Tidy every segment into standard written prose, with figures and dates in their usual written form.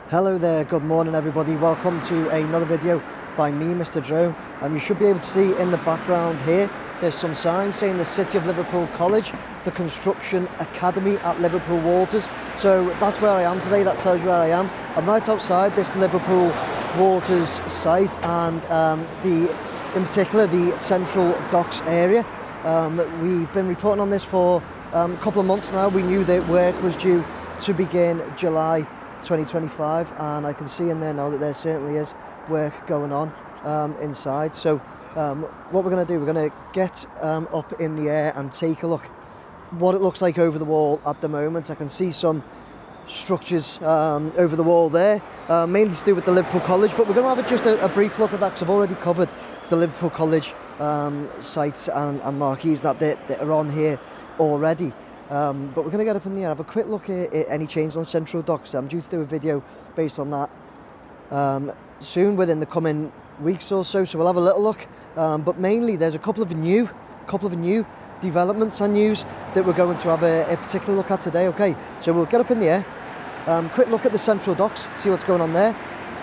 Hello there, good morning everybody. Welcome to another video by me, Mr. Drone. You should be able to see in the background here, there's some signs saying the City of Liverpool College, the Construction Academy at Liverpool Waters. So that's where I am today, that tells you where I am. I'm right outside this Liverpool Waters site and in particular the Central Docks area. We've been reporting on this for a couple of months now. We knew that work was due to begin July 2025, and I can see in there now that there certainly is work going on inside. So what we're going to do, we're going to get up in the air and take a look what it looks like over the wall at the moment. I can see some structures over the wall there, mainly to do with the Liverpool College, but we're going to have just a brief look at that because I've already covered the Liverpool College sites and marquees that are on here already. But we're going to get up in the air, have a quick look at any change on Central Docks. I'm due to do a video based on that soon, within the coming weeks or so, so we'll have a little look. But mainly there's a couple of new developments and news that we're going to have a particular look at today. Okay, so we'll get up in the air, quick look at the Central Docks, see what's going on there,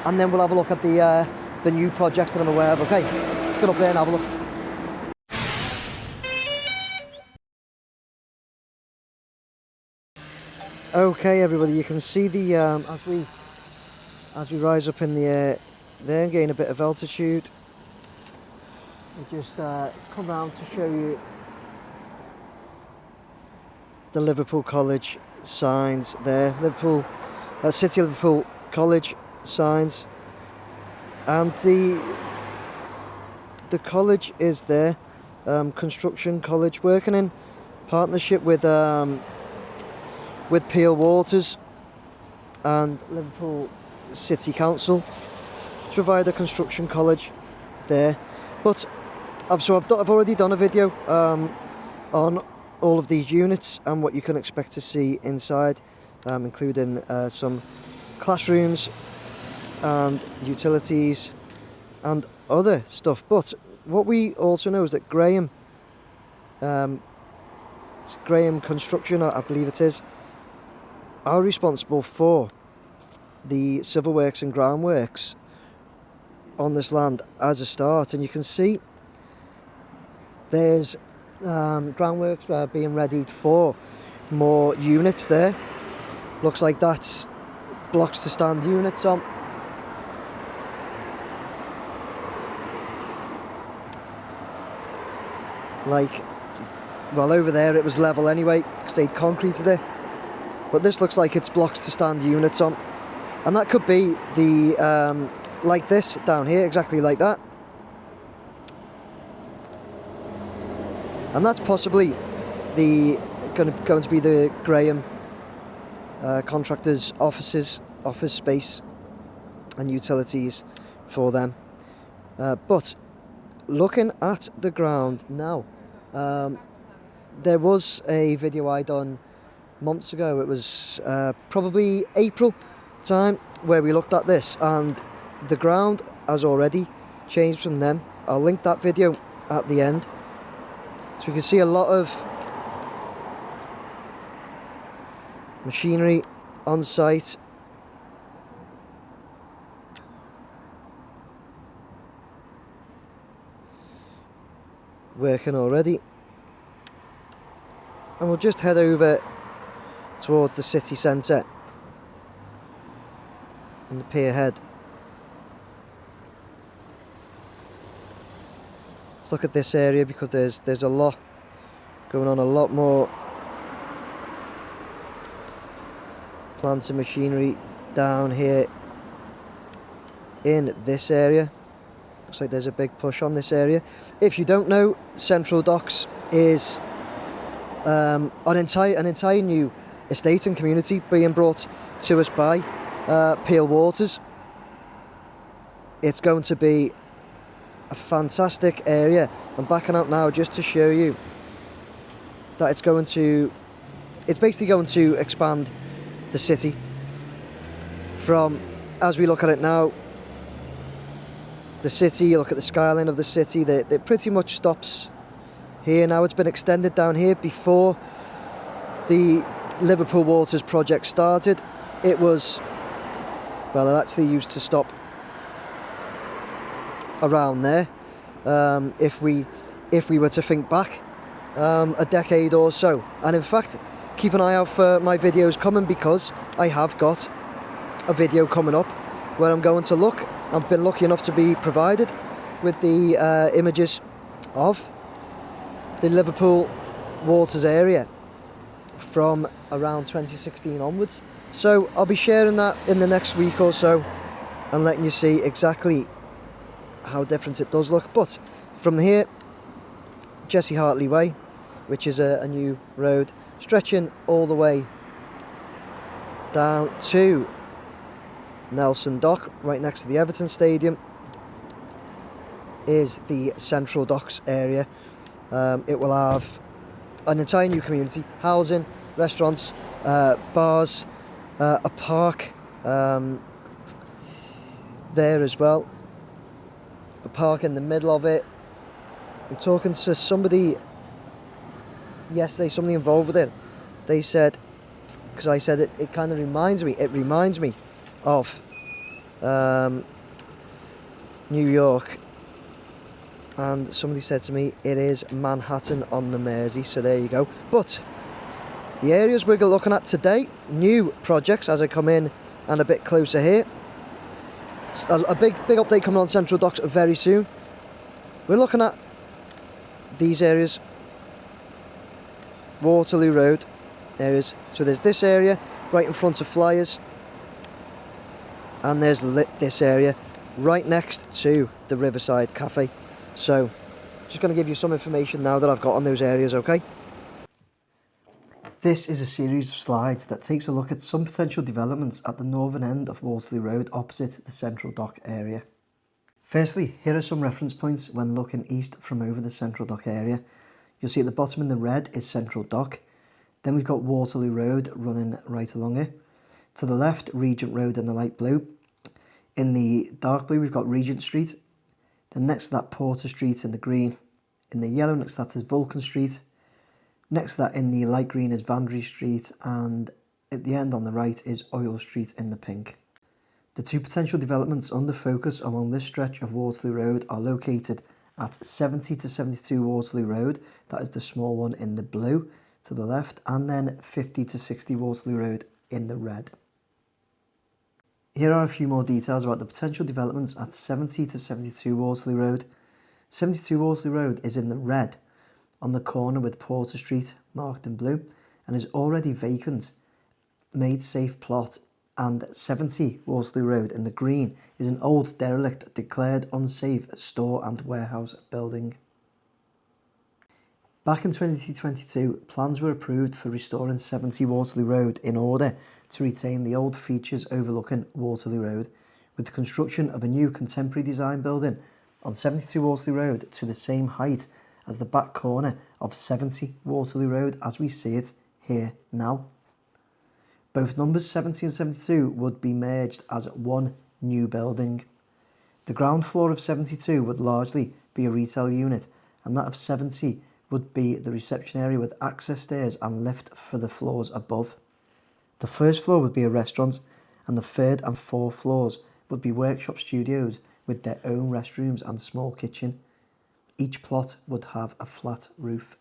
and then we'll have a look at the new projects that I'm aware of. Okay, let's get up there and have a look. Okay everybody, you can see the as we rise up in the air there and gain a bit of altitude, we just come round to show you the Liverpool College signs there, City of Liverpool College signs, and the college is there, Construction College, working in partnership with Peel Waters and Liverpool City Council to provide a construction college there. But I've already done a video on all of these units and what you can expect to see inside, including some classrooms and utilities and other stuff. But what we also know is that Graham Construction, I believe it is, are responsible for the civil works and groundworks on this land as a start, and you can see there's groundworks being readied for more units there. Looks like that's blocks to stand units on. Well, over there it was level anyway, stayed concrete there. But this looks like it's blocks to stand units on, and that could be the like this down here, exactly like that, and that's possibly going to be the Graham contractors' office space and utilities for them. But looking at the ground now, there was a video I done months ago. It was probably April time where we looked at this, and the ground has already changed from then. I'll link that video at the end, so you can see a lot of machinery on site. Working already, and we'll just head over towards the city centre and the pier head. Let's look at this area because there's a lot going on, a lot more plant and machinery down here in this area. Looks like there's a big push on this area. If you don't know, Central Docks is an entire new estate and community being brought to us by Peel Waters. It's going to be a fantastic area. I'm backing out now just to show you that it's basically going to expand the city from, as we look at it now, the city, you look at the skyline of the city, that pretty much stops here. Now it's been extended down here. Before the Liverpool Waters project started, it was Well, it actually used to stop around there. If we were to think back a decade or so. And in fact, keep an eye out for my videos coming, because I have got a video coming up where I'm going to look. I've been lucky enough to be provided with the images of the Liverpool waters area from around 2016 onwards. So I'll be sharing that in the next week or so and letting you see exactly how different it does look. But from here, Jesse Hartley Way, which is a new road stretching all the way down to Nelson Dock, right next to the Everton Stadium, is the Central Docks area. It will have an entire new community, housing, restaurants, bars, a park there as well, a park in the middle of it. I'm talking to somebody yesterday, somebody involved with it. They said, because I said it kind of reminds me of New York, and somebody said to me it is Manhattan on the Mersey. So there you go. But the areas we're looking at today, new projects as I come in and a bit closer here. A big update coming on Central Docks very soon. We're looking at these areas, Waterloo Road areas. So there's this area right in front of Flyers, and there's this area right next to the Riverside Cafe. So just going to give you some information now that I've got on those areas, okay? This is a series of slides that takes a look at some potential developments at the northern end of Waterloo Road opposite the Central Dock area. Firstly, here are some reference points when looking east from over the Central Dock area. You'll see at the bottom in the red is Central Dock. Then we've got Waterloo Road running right along it. To the left, Regent Road in the light blue. In the dark blue, we've got Regent Street. Then next to that, Porter Street in the green. In the yellow, next to that is Vulcan Street. Next to that, in the light green, is Vandry Street. And at the end on the right is Oil Street in the pink. The two potential developments under focus along this stretch of Waterloo Road are located at 70 to 72 Waterloo Road, that is the small one in the blue to the left, and then 50 to 60 Waterloo Road in the red. Here are a few more details about the potential developments at 70 to 72 Waterloo Road. 72 Waterloo Road is in the red on the corner with Porter Street marked in blue and is already vacant, made safe plot, and 70 Waterloo Road in the green is an old derelict declared unsafe store and warehouse building. Back in 2022, plans were approved for restoring 70 Waterloo Road in order to retain the old features overlooking Waterloo Road, with the construction of a new contemporary design building on 72 Waterloo Road to the same height as the back corner of 70 Waterloo Road as we see it here now. Both numbers 70 and 72 would be merged as one new building. The ground floor of 72 would largely be a retail unit, and that of 70 would be the reception area with access stairs and lift for the floors above. The first floor would be a restaurant, and the third and fourth floors would be workshop studios with their own restrooms and small kitchen. Each plot would have a flat roof.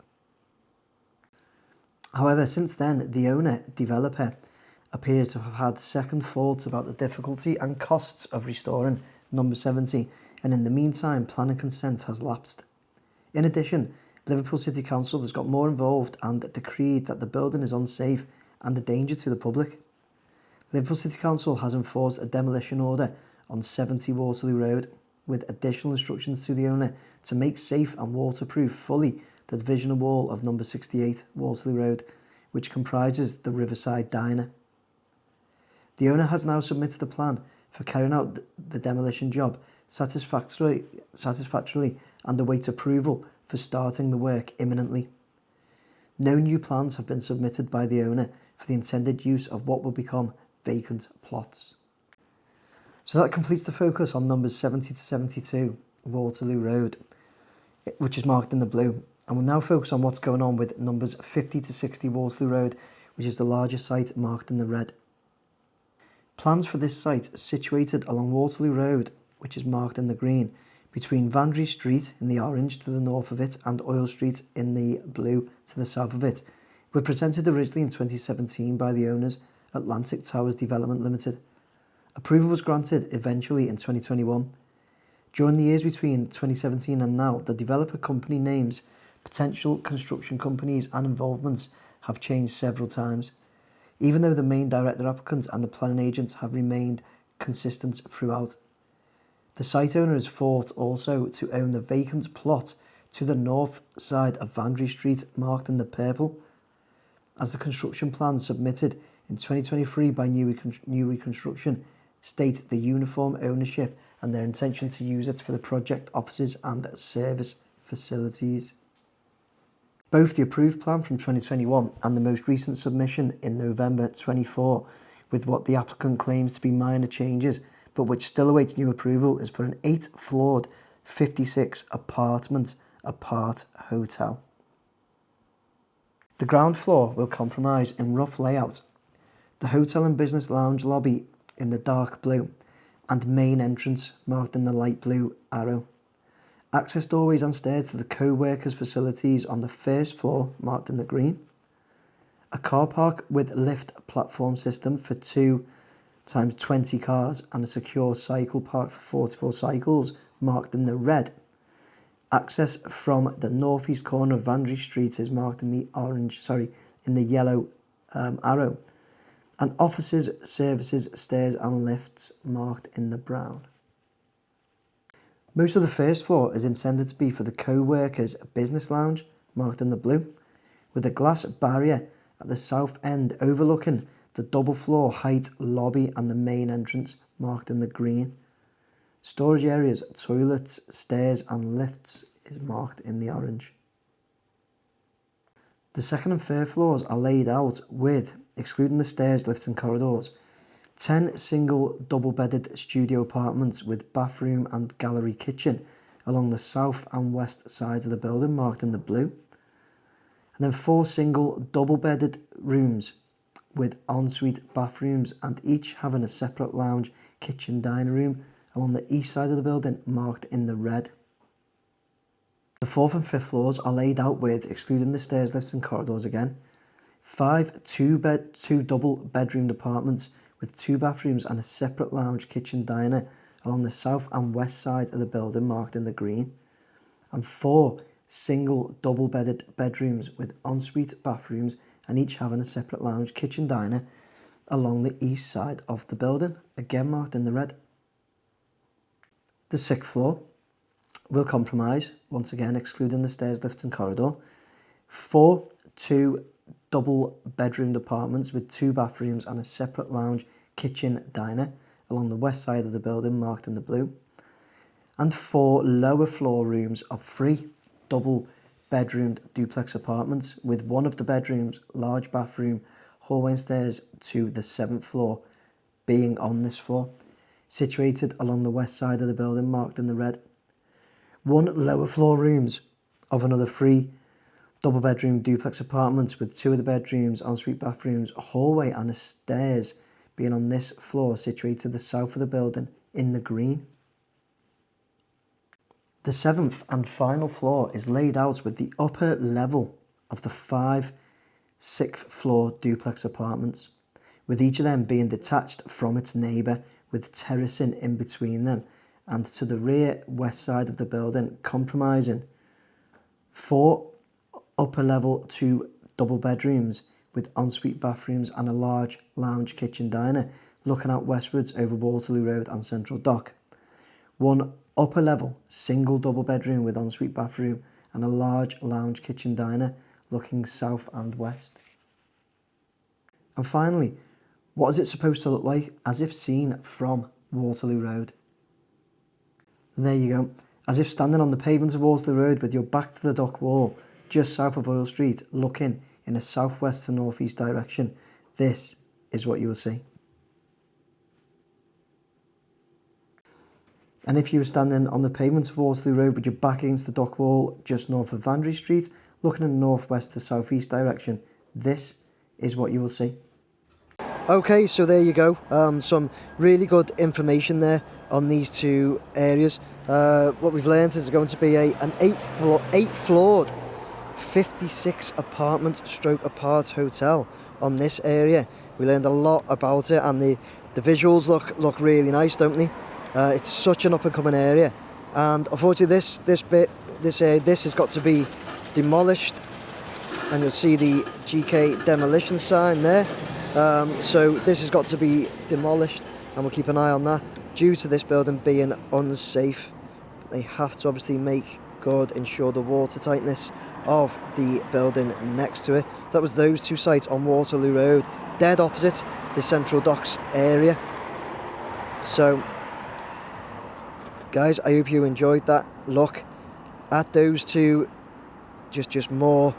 However, since then, the owner-developer appears to have had second thoughts about the difficulty and costs of restoring number 70, and in the meantime, planning consent has lapsed. In addition, Liverpool City Council has got more involved and decreed that the building is unsafe and a danger to the public. Liverpool City Council has enforced a demolition order on 70 Waterloo Road, with additional instructions to the owner to make safe and waterproof fully the divisional wall of number 68 Waterloo Road, which comprises the Riverside Diner. The owner has now submitted a plan for carrying out the demolition job satisfactorily and await approval for starting the work imminently. No new plans have been submitted by the owner for the intended use of what will become vacant plots. So that completes the focus on numbers 70 to 72 Waterloo Road, which is marked in the blue, and we'll now focus on what's going on with numbers 50 to 60 Waterloo Road, which is the larger site marked in the red. Plans for this site are situated along Waterloo Road, which is marked in the green, between Vandry Street in the orange to the north of it and Oil Street in the blue to the south of it, were presented originally in 2017 by the owners, Atlantic Towers Development Limited. Approval was granted eventually in 2021. During the years between 2017 and now, the developer company names, potential construction companies and involvements have changed several times, even though the main director applicant and the planning agents have remained consistent throughout. The site owner has fought also to own the vacant plot to the north side of Vandry Street, marked in the purple, as the construction plans submitted in 2023 by New Reconstruction state the uniform ownership and their intention to use it for the project offices and service facilities. Both the approved plan from 2021 and the most recent submission in November 24, with what the applicant claims to be minor changes, but which still awaits new approval, is for an 8-floored, 56-apartment Aparthotel. The ground floor will comprise in rough layout the hotel and business lounge lobby in the dark blue and main entrance marked in the light blue arrow. Access doorways and stairs to the co-workers facilities on the first floor marked in the green. A car park with lift platform system for 2 times 20 cars and a secure cycle park for 44 cycles marked in the red. Access from the northeast corner of Vandry Street is marked in the yellow arrow. And offices, services, stairs and lifts marked in the brown. Most of the first floor is intended to be for the co-workers business lounge, marked in the blue, with a glass barrier at the south end overlooking the double floor height lobby and the main entrance, marked in the green. Storage areas, toilets, stairs and lifts is marked in the orange. The second and third floors are laid out with, excluding the stairs, lifts and corridors, 10 single double-bedded studio apartments with bathroom and gallery kitchen along the south and west sides of the building, marked in the blue. And then 4 single double-bedded rooms with ensuite bathrooms and each having a separate lounge, kitchen, dining room along the east side of the building, marked in the red. The 4th and 5th floors are laid out with, excluding the stairs, lifts and corridors again, 5 two double bedroomed apartments with 2 bathrooms and a separate lounge, kitchen, diner along the south and west sides of the building, marked in the green, and 4 single double bedded bedrooms with ensuite bathrooms and each having a separate lounge, kitchen, diner along the east side of the building, again marked in the red. The 6th floor will comprise, once again excluding the stairs, lifts and corridor, 4 double bedroomed apartments with 2 bathrooms and a separate lounge, kitchen, diner along the west side of the building, marked in the blue, and 4 lower floor rooms of 3 double bedroomed duplex apartments with one of the bedrooms, large bathroom, hallway and stairs to the 7th floor being on this floor, situated along the west side of the building, marked in the red. 1 lower floor rooms of another 3 double bedroom duplex apartments with 2 of the bedrooms, ensuite bathrooms, a hallway and a stairs being on this floor, situated to the south of the building in the green. The 7th and final floor is laid out with the upper level of the 5 6th floor duplex apartments, with each of them being detached from its neighbour with terracing in between them, and to the rear west side of the building comprising 4 upper level 2 double bedrooms with ensuite bathrooms and a large lounge, kitchen, diner looking out westwards over Waterloo Road and Central Dock. 1 upper level single double bedroom with ensuite bathroom and a large lounge, kitchen, diner looking south and west. And finally, what is it supposed to look like as if seen from Waterloo Road? And there you go, as if standing on the pavement of Waterloo Road with your back to the dock wall just south of Oil Street, looking in a southwest to northeast direction, this is what you will see. And if you were standing on the pavement of Waterloo Road with your back against the dock wall just north of Vandry Street, looking in northwest to southeast direction, this is what you will see. Okay, so there you go. Some really good information there on these two areas. What we've learned is going to be an eight-floored 56 apartment stroke apart hotel on this area. We learned a lot about it, and the visuals look really nice, don't they? It's such an up-and-coming area, and unfortunately this has got to be demolished, and you'll see the GK demolition sign there. So this has got to be demolished, and we'll keep an eye on that due to this building being unsafe. They have to obviously make good, ensure the water tightness of the building next to it. So that was those two sites on Waterloo Road, dead opposite the Central Docks area. So guys, I hope you enjoyed that look at those two. Just more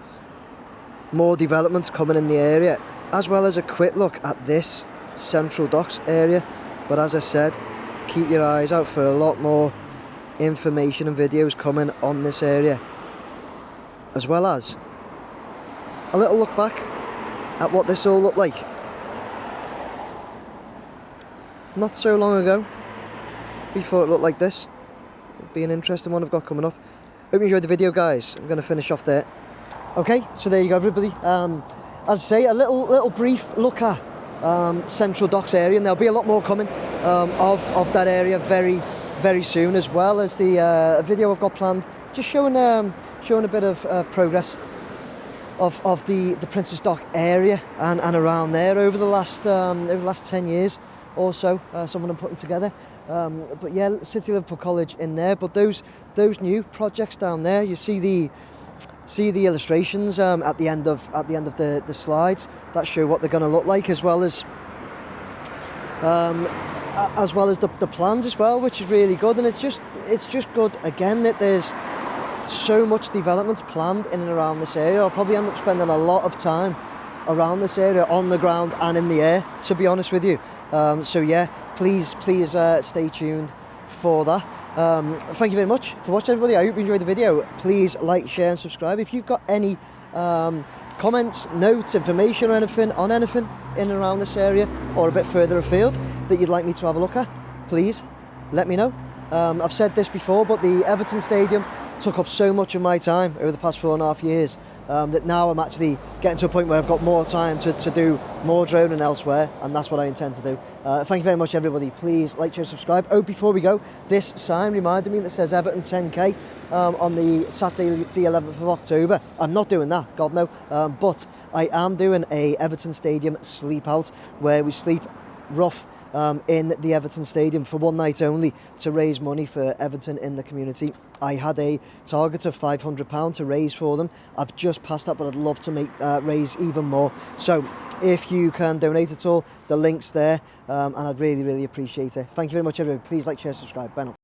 developments coming in the area, as well as a quick look at this Central Docks area. But as I said, keep your eyes out for a lot more information and videos coming on this area, as well as a little look back at what this all looked like not so long ago, before it looked like this. It'll be an interesting one I've got coming up. Hope you enjoyed the video, guys. I'm going to finish off there. Okay, so there you go, everybody. As I say, a little brief look at Central Docks area, and there'll be a lot more coming of that area very soon, as well as the video I've got planned, just showing a bit of progress of the Princess Dock area and around there over the last 10 years or so. Some of them putting together. But yeah, City of Liverpool College in there. But those new projects down there, you see the illustrations at the end of the slides that show what they're going to look like, as well as the plans as well, which is really good. And it's just good again that there's so much development planned in and around this area. I'll probably end up spending a lot of time around this area, on the ground and in the air, to be honest with you. So yeah, please stay tuned for that. Thank you very much for watching, everybody. I hope you enjoyed the video. Please like, share and subscribe. If you've got any comments, notes, information or anything in and around this area or a bit further afield that you'd like me to have a look at, please let me know. I've said this before, but the Everton Stadium took up so much of my time over the past 4.5 years that now I'm actually getting to a point where I've got more time to do more droning elsewhere, and that's what I intend to do. Thank you very much, everybody. Please like, share, subscribe. Oh, before we go, this sign reminded me that says Everton 10k on the Saturday the 11th of October. I'm not doing that, God no, but I am doing a Everton Stadium sleep out, where we sleep rough in the Everton Stadium for one night only, to raise money for Everton in the community. I had a target of £500 to raise for them. I've just passed that, but I'd love to raise even more. So if you can donate at all, the link's there, and I'd really appreciate it. Thank you very much, everyone. Please like, share, subscribe. Bye now.